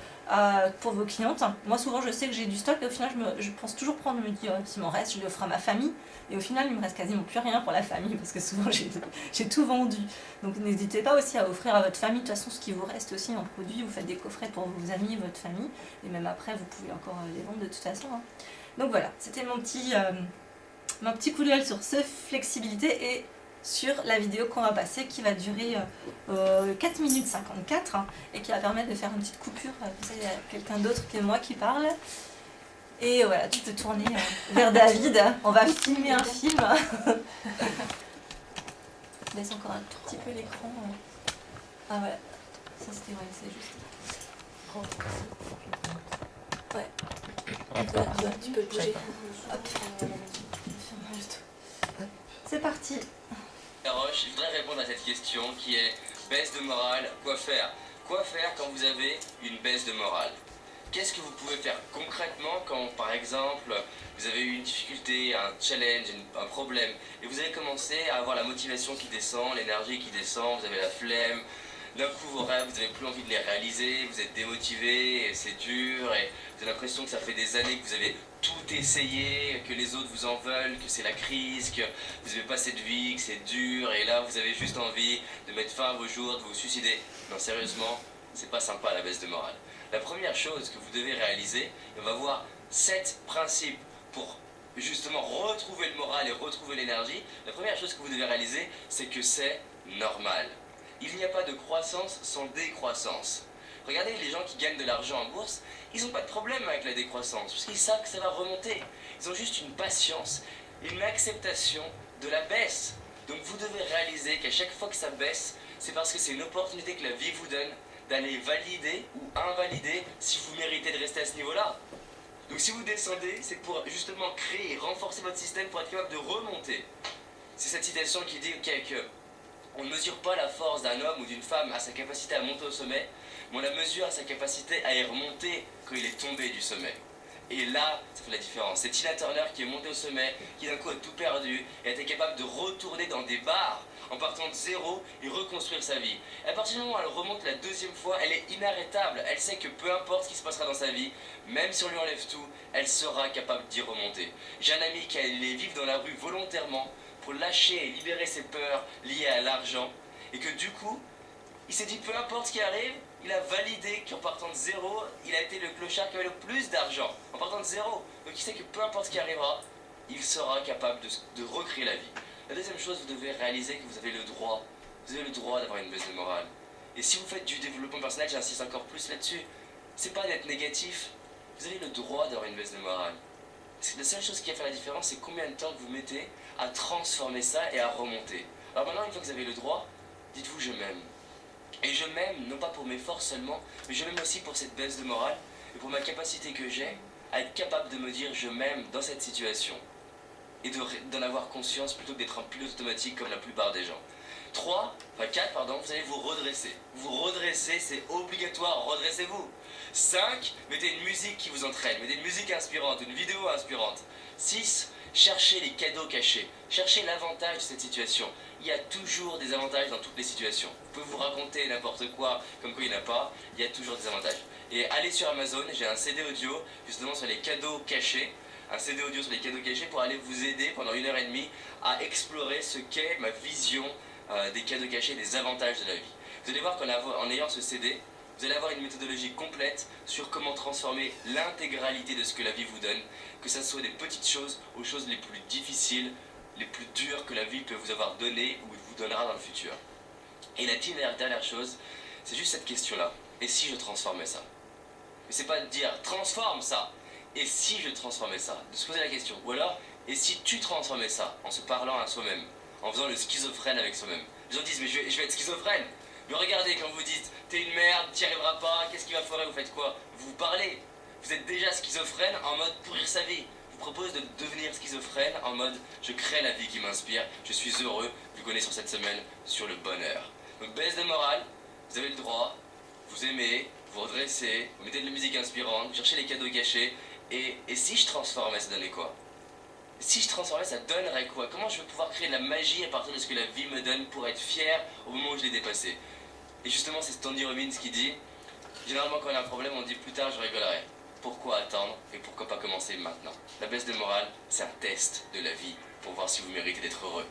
pour vos clientes. Moi souvent je sais que j'ai du stock et au final je pense toujours prendre, me dire s'il m'en reste, je l'offre à ma famille. Et au final il me reste quasiment plus rien pour la famille, parce que souvent j'ai tout vendu. Donc n'hésitez pas aussi à offrir à votre famille, de toute façon ce qui vous reste aussi en produit, vous faites des coffrets pour vos amis, votre famille, et même après vous pouvez encore les vendre de toute façon. Hein. Donc voilà, c'était mon petit coup d'œil sur ce flexibilité et sur la vidéo qu'on va passer qui va durer 4 minutes 54 hein, et qui va permettre de faire une petite coupure, il y a quelqu'un d'autre que moi qui parle. Et voilà, tu peux tourner vers David, on va filmer un film. Je laisse encore un tout petit peu l'écran. Ah voilà, ça c'était ouais, c'est juste. Ouais. Tu peux le bouger. Hop. C'est parti. Roche, je voudrais répondre à cette question qui est baisse de morale, quoi faire? Quoi faire quand vous avez une baisse de morale? Qu'est-ce que vous pouvez faire concrètement quand, par exemple, vous avez eu une difficulté, un challenge, un problème, et vous avez commencé à avoir la motivation qui descend, l'énergie qui descend, vous avez la flemme, d'un coup vos rêves, vous n'avez plus envie de les réaliser, vous êtes démotivé, et c'est dur, et vous avez l'impression que ça fait des années que vous avez tout essayé, que les autres vous en veulent, que c'est la crise, que vous n'avez pas cette vie, que c'est dur, et là vous avez juste envie de mettre fin à vos jours, de vous suicider. Non, sérieusement, c'est pas sympa la baisse de morale. La première chose que vous devez réaliser, on va voir 7 principes pour justement retrouver le moral et retrouver l'énergie. La première chose que vous devez réaliser, c'est que c'est normal. Il n'y a pas de croissance sans décroissance. Regardez les gens qui gagnent de l'argent en bourse, ils n'ont pas de problème avec la décroissance, parce qu'ils savent que ça va remonter. Ils ont juste une patience, une acceptation de la baisse. Donc vous devez réaliser qu'à chaque fois que ça baisse, c'est parce que c'est une opportunité que la vie vous donne d'aller valider ou invalider si vous méritez de rester à ce niveau-là. Donc si vous descendez, c'est pour justement créer et renforcer votre système pour être capable de remonter. C'est cette citation qui dit que on ne mesure pas la force d'un homme ou d'une femme à sa capacité à monter au sommet, mais on la mesure à sa capacité à y remonter quand il est tombé du sommet. Et là, ça fait la différence. C'est Tina Turner qui est montée au sommet, qui d'un coup a tout perdu, et a été capable de retourner dans des bars en partant de zéro et reconstruire sa vie. Et à partir du moment où elle remonte la deuxième fois, elle est inarrêtable. Elle sait que peu importe ce qui se passera dans sa vie, même si on lui enlève tout, elle sera capable d'y remonter. J'ai un ami qui allait vivre dans la rue volontairement pour lâcher et libérer ses peurs liées à l'argent, et que du coup, il s'est dit peu importe ce qui arrive, il a validé qu'en partant de zéro, il a été le clochard qui avait le plus d'argent, en partant de zéro. Donc il sait que peu importe ce qui arrivera, il sera capable de recréer la vie. La deuxième chose, vous devez réaliser que vous avez le droit d'avoir une baisse de morale. Et si vous faites du développement personnel, j'insiste encore plus là-dessus, c'est pas d'être négatif, vous avez le droit d'avoir une baisse de morale. Parce que la seule chose qui va faire la différence, c'est combien de temps vous mettez à transformer ça et à remonter. Alors maintenant, une fois que vous avez le droit, dites-vous je m'aime. Et je m'aime, non pas pour mes forces seulement, mais je m'aime aussi pour cette baisse de morale et pour ma capacité que j'ai à être capable de me dire je m'aime dans cette situation. Et d'en avoir conscience plutôt que d'être un pilote automatique comme la plupart des gens. 3, enfin 4, pardon, vous allez vous redresser. Vous redresser, c'est obligatoire, redressez-vous. 5, mettez une musique qui vous entraîne, mettez une musique inspirante, une vidéo inspirante. 6, cherchez les cadeaux cachés, cherchez l'avantage de cette situation. Il y a toujours des avantages dans toutes les situations. Vous pouvez vous raconter n'importe quoi, comme quoi il n'y en a pas, il y a toujours des avantages. Et allez sur Amazon, j'ai un CD audio justement sur les cadeaux cachés, un CD audio sur les cadeaux cachés pour aller vous aider pendant 1h30 à explorer ce qu'est ma vision des cadeaux cachés, des avantages de la vie. Vous allez voir qu'en ayant ce CD, vous allez avoir une méthodologie complète sur comment transformer l'intégralité de ce que la vie vous donne, que ce soit des petites choses aux choses les plus difficiles, les plus dures que la vie peut vous avoir donné ou vous donnera dans le futur. Et la dernière chose, c'est juste cette question-là. Et si je transformais ça? Mais c'est pas de dire transforme ça. Et si je transformais ça? De se poser la question. Ou alors, et si tu transformais ça en se parlant à soi-même, en faisant le schizophrène avec soi-même? Les gens disent mais je vais être schizophrène. Mais regardez, quand vous dites t'es une merde, t'y arriveras pas, qu'est-ce qu'il va falloir, vous faites quoi? Vous parlez. Vous êtes déjà schizophrène en mode pourrir sa vie. Je vous propose de devenir schizophrène en mode je crée la vie qui m'inspire, je suis heureux, vu qu'on est sur cette semaine sur le bonheur. Donc baisse de morale, vous avez le droit, vous aimez, vous redressez, vous mettez de la musique inspirante, vous cherchez les cadeaux cachés, et si je transformais, ça donnait quoi? Si je transformais, ça donnerait quoi? Comment je vais pouvoir créer de la magie à partir de ce que la vie me donne pour être fier au moment où je l'ai dépassé? Et justement, c'est Tony Robbins qui dit, généralement quand on a un problème, on dit plus tard je rigolerai. Pourquoi attendre et pourquoi pas commencer maintenant? La baisse de morale, c'est un test de la vie pour voir si vous méritez d'être heureux.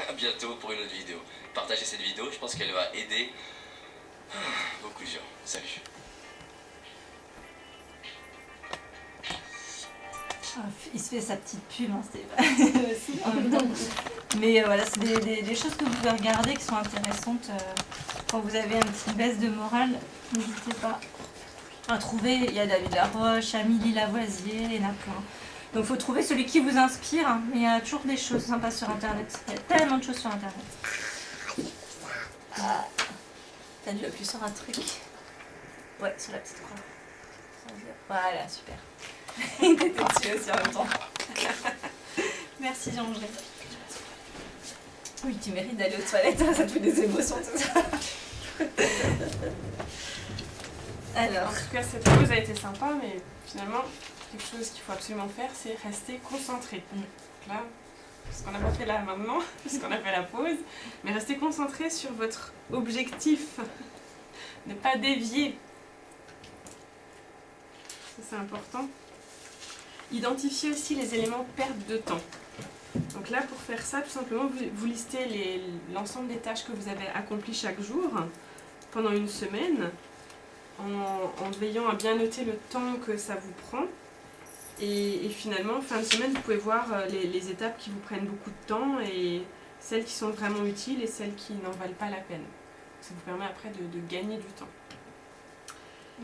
A bientôt pour une autre vidéo. Partagez cette vidéo, je pense qu'elle va aider beaucoup de gens. Salut. Il se fait sa petite pub, hein, Stéphane, aussi, en même temps. Mais voilà, c'est des choses que vous pouvez regarder qui sont intéressantes quand vous avez une petite baisse de morale. N'hésitez pas à trouver. Il y a David Laroche, Amélie Lavoisier, il y en a plein. Donc il faut trouver celui qui vous inspire, hein, mais il y a toujours des choses sympas sur Internet. Il y a tellement de choses sur Internet. Ah. T'as dû appuyer sur un truc. Ouais, sur la petite croix. Voilà, super. T'étais dessus aussi en même temps. Merci Jean-André. Oui, tu mérites d'aller aux toilettes, hein, ça te fait des émotions tout ça. Alors. En tout cas, cette pause a été sympa, mais finalement, quelque chose qu'il faut absolument faire, c'est rester concentré. Là, ce qu'on n'a pas fait là maintenant, puisqu'on a fait la pause, mais rester concentré sur votre objectif. Ne pas dévier. Ça, c'est important. Identifiez aussi les éléments perte de temps. Donc là, pour faire ça, tout simplement, vous listez l'ensemble des tâches que vous avez accomplies chaque jour pendant une semaine, en veillant à bien noter le temps que ça vous prend. Et finalement, fin de semaine, vous pouvez voir les étapes qui vous prennent beaucoup de temps et celles qui sont vraiment utiles et celles qui n'en valent pas la peine. Ça vous permet après de gagner du temps.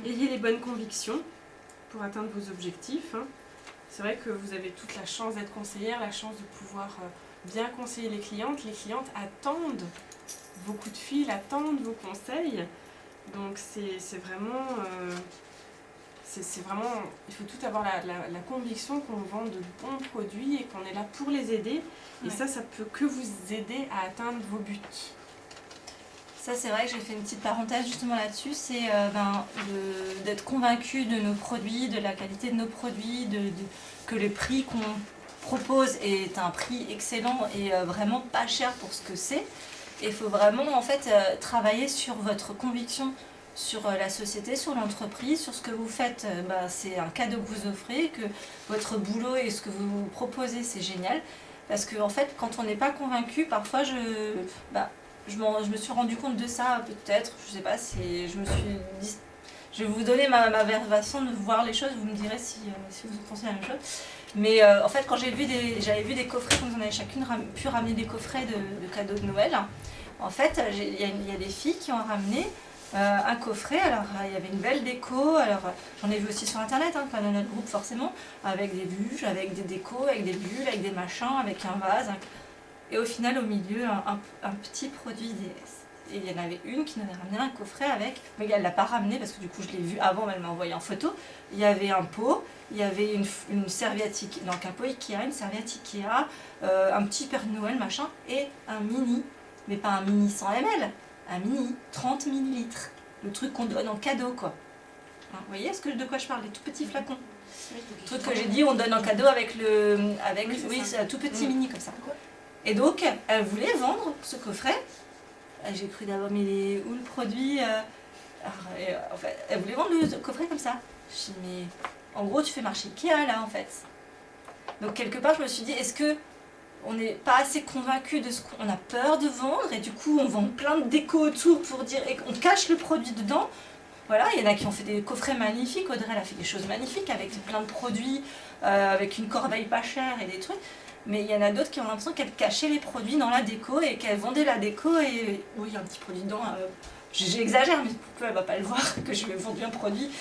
Ayez les bonnes convictions pour atteindre vos objectifs. C'est vrai que vous avez toute la chance d'être conseillère, la chance de pouvoir bien conseiller les clientes. Les clientes attendent vos coups de fil, attendent vos conseils. Donc c'est vraiment, il faut tout avoir la conviction qu'on vend de bons produits et qu'on est là pour les aider. Et ça peut que vous aider à atteindre vos buts. Ça, c'est vrai que j'ai fait une petite parenthèse justement là-dessus, c'est d'être convaincu de nos produits, de la qualité de nos produits, que le prix qu'on propose est un prix excellent et vraiment pas cher pour ce que c'est. Et il faut vraiment en fait travailler sur votre conviction, sur la société, sur l'entreprise, sur ce que vous faites. C'est un cadeau que vous offrez, que votre boulot et ce que vous proposez, c'est génial. Parce que en fait, quand on n'est pas convaincu, parfois je me suis rendu compte de ça, peut-être, je sais pas si je me suis dit, je vais vous donner ma façon de voir les choses, vous me direz si vous pensez la même chose. Mais en fait, quand j'avais vu des coffrets, quand vous en avez chacune pu ramener des coffrets de cadeaux de Noël, en fait, il y a des filles qui ont ramené un coffret. Alors, il y avait une belle déco, alors j'en ai vu aussi sur internet, pas dans notre groupe forcément, avec des buges, avec des décos, avec des bulles, avec des machins, avec un vase. Et au final, au milieu, un petit produit DS. Et il y en avait une qui nous avait ramené un coffret avec, mais elle ne l'a pas ramené parce que du coup je l'ai vu avant, elle m'a envoyé en photo. Il y avait un pot, il y avait une serviette, donc un pot Ikea, une serviette Ikea, un petit Père Noël machin, et un mini mais pas un mini 100 ml, un mini 30 millilitres. Le truc qu'on donne en cadeau, quoi. Hein, vous voyez de quoi je parle, les tout petits flacons. Le truc que j'ai dit, on donne en cadeau avec c'est un tout petit mini comme ça. Et donc, elle voulait vendre ce coffret. J'ai cru d'abord, mais où le produit en fait, elle voulait vendre le coffret comme ça. Je dis, mais en gros, tu fais marcher Ikea là, en fait. Donc, quelque part, je me suis dit, est-ce que on n'est pas assez convaincu de ce qu'on a peur de vendre et du coup, on vend plein de déco autour pour dire, et on cache le produit dedans. Voilà, il y en a qui ont fait des coffrets magnifiques. Audrey, elle a fait des choses magnifiques avec plein de produits, avec une corbeille pas chère et des trucs. Mais il y en a d'autres qui ont l'impression qu'elles cachaient les produits dans la déco et qu'elles vendaient la déco et oui, il y a un petit produit dedans. J'exagère, mais elle ne va pas le voir que je lui ai vendu un produit.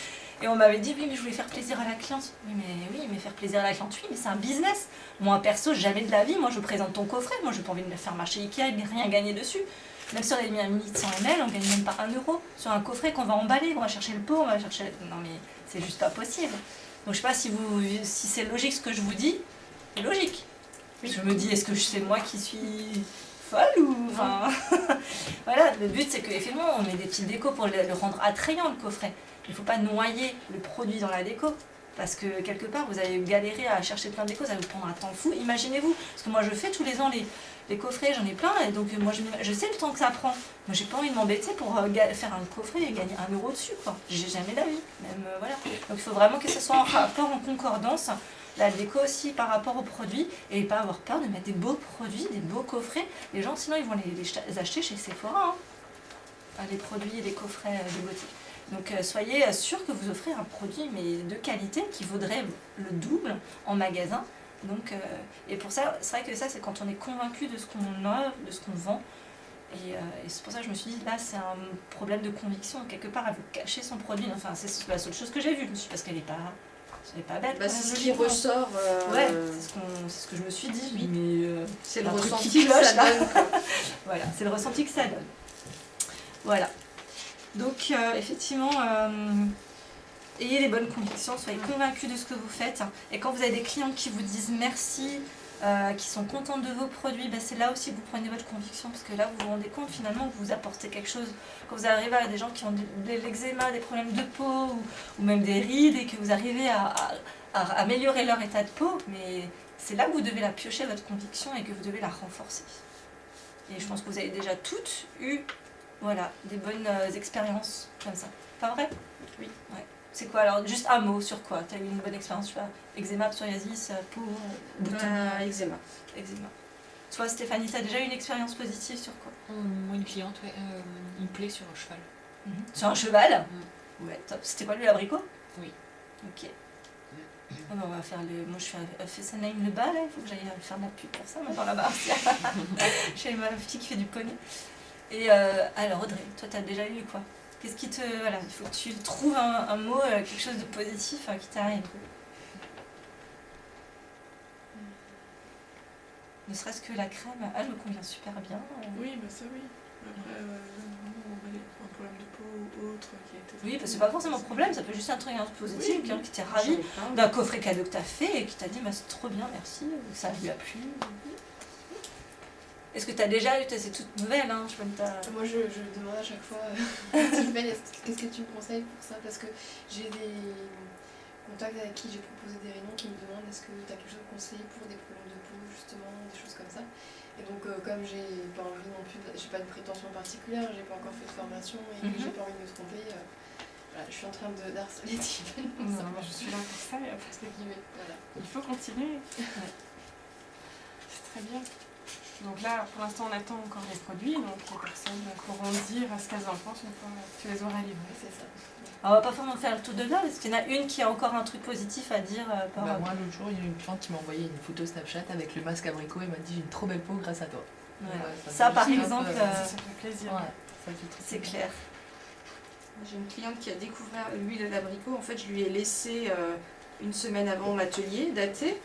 Et on m'avait dit, oui, mais je voulais faire plaisir à la cliente. Oui, mais faire plaisir à la cliente, oui, mais c'est un business. Moi, perso, jamais de la vie, moi, je présente ton coffret. Moi, je n'ai pas envie de me faire marcher Ikea et de rien gagner dessus. Même si on avait mis un mini de 100 ml, on ne gagne même pas 1 euro sur un coffret qu'on va emballer. On va chercher le pot, on va chercher... Non, mais c'est juste pas possible. Donc, je ne sais pas si c'est logique ce que je vous dis. C'est logique. Je me dis, est-ce que c'est moi qui suis folle ou... Enfin, voilà, le but, c'est qu'effectivement, on met des petites décos pour le rendre attrayant, le coffret. Il ne faut pas noyer le produit dans la déco. Parce que quelque part, vous allez galérer à chercher plein de déco, ça va vous prendre un temps fou. Imaginez-vous, parce que moi je fais tous les ans les coffrets, j'en ai plein, et donc moi je sais le temps que ça prend. Moi j'ai pas envie de m'embêter pour faire un coffret et gagner 1 euro dessus, quoi. J'ai jamais d'avis, même voilà. Donc il faut vraiment que ce soit en rapport, en concordance, la déco aussi par rapport aux produits, et pas avoir peur de mettre des beaux produits, des beaux coffrets. Les gens sinon ils vont les acheter chez Sephora, hein. Les produits et les coffrets de beauté. Donc soyez sûr que vous offrez un produit mais de qualité qui vaudrait le double en magasin. Donc, et pour ça, c'est vrai que ça c'est quand on est convaincu de ce qu'on offre, de ce qu'on vend. Et c'est pour ça que je me suis dit, là c'est un problème de conviction. Quelque part, elle veut cacher son produit. Enfin, c'est la seule chose que j'ai vue. Je me suis dit, parce qu'elle n'est pas bête. C'est ce qui ressort. Ouais, c'est ce que je me suis dit. Oui, mais c'est le ressenti qui que ça cloche, donne. Voilà, c'est le ressenti que ça donne. Voilà. Donc effectivement, ayez les bonnes convictions, soyez convaincus de ce que vous faites. Et quand vous avez des clients qui vous disent merci, qui sont contents de vos produits, ben c'est là aussi que vous prenez votre conviction. Parce que là, vous vous rendez compte finalement que vous apportez quelque chose. Quand vous arrivez à des gens qui ont de l'eczéma, des problèmes de peau ou même des rides et que vous arrivez à améliorer leur état de peau, mais c'est là que vous devez la piocher, votre conviction, et que vous devez la renforcer. Et je pense que vous avez déjà toutes eu... Voilà, des bonnes expériences comme ça. Pas vrai? Oui. Ouais. C'est quoi alors? Juste un mot sur quoi? Tu as eu une bonne expérience? Je sais pas, eczéma, psoriasis, peau, bouton? Eczéma. Eczéma. Toi Stéphanie, tu as déjà eu une expérience positive sur quoi? Moi, une cliente, ouais, une plaie sur un cheval. Sur un cheval? Ouais, top. C'était quoi, l'abricot? Oui. Ok. Oh, ben on va faire le... Moi je fais Fessenheim le bas là, il faut que j'aille faire de la pub pour ça, moi dans la barre. J'ai ma petite qui fait du poney. Et alors Audrey, toi tu as déjà eu quoi? Qu'est-ce qui te... Voilà, il faut que tu trouves un mot, quelque chose de positif qui t'arrive. Ne serait-ce que la crème, elle me convient super bien. Oui, bah ça oui. Après, un problème de peau ou autre qui a été... Oui, parce que c'est pas forcément un problème, ça peut juste être un truc positif, Oui, quelqu'un qui t'est ravi d'un coffret cadeau que tu as fait et qui t'a dit bah, c'est trop bien, merci, ça lui a plu. Est-ce que tu as déjà eu, c'est toute nouvelle, hein, je Moi je demande à chaque fois, Sylvain, qu'est-ce que tu me conseilles pour ça? Parce que j'ai des contacts avec qui j'ai proposé des réunions qui me demandent est-ce que tu as quelque chose à conseiller pour des problèmes de peau, justement, des choses comme ça. Et donc comme j'ai pas envie non plus, j'ai pas de prétention particulière, j'ai pas encore fait de formation et que j'ai pas envie de me tromper, voilà, je suis en train d'harceler Tiffany. Je suis là pour ça et après voilà. il faut continuer. C'est très bien. Donc là, pour l'instant, on attend encore les produits, donc les personnes pourront dire ce qu'elles en pensent une fois que tu les auras livrés. C'est ça. Alors, on va pas forcément faire le tour de là, parce qu'il y en a une qui a encore un truc positif à dire. Moi, l'autre jour, il y a une cliente qui m'a envoyé une photo Snapchat avec le masque abricot et m'a dit j'ai une trop belle peau grâce à toi. Ouais. Ouais, Ça, par fait exemple, Ça fait plaisir. Ouais, ça fait très c'est plaisir. clair. J'ai une cliente qui a découvert l'huile d'abricot. En fait, je lui ai laissé une semaine avant l'atelier daté.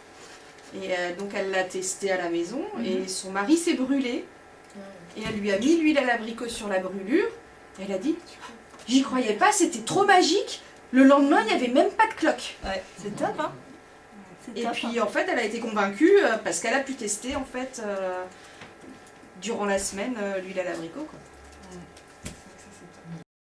Et donc elle l'a testé à la maison et son mari s'est brûlé. Et elle lui a mis l'huile à l'abricot sur la brûlure. Et elle a dit, j'y croyais pas, c'était trop magique. Le lendemain, il n'y avait même pas de cloque. Ouais, c'est top, hein. Et puis en fait, elle a été convaincue parce qu'elle a pu tester en fait durant la semaine l'huile à l'abricot, quoi.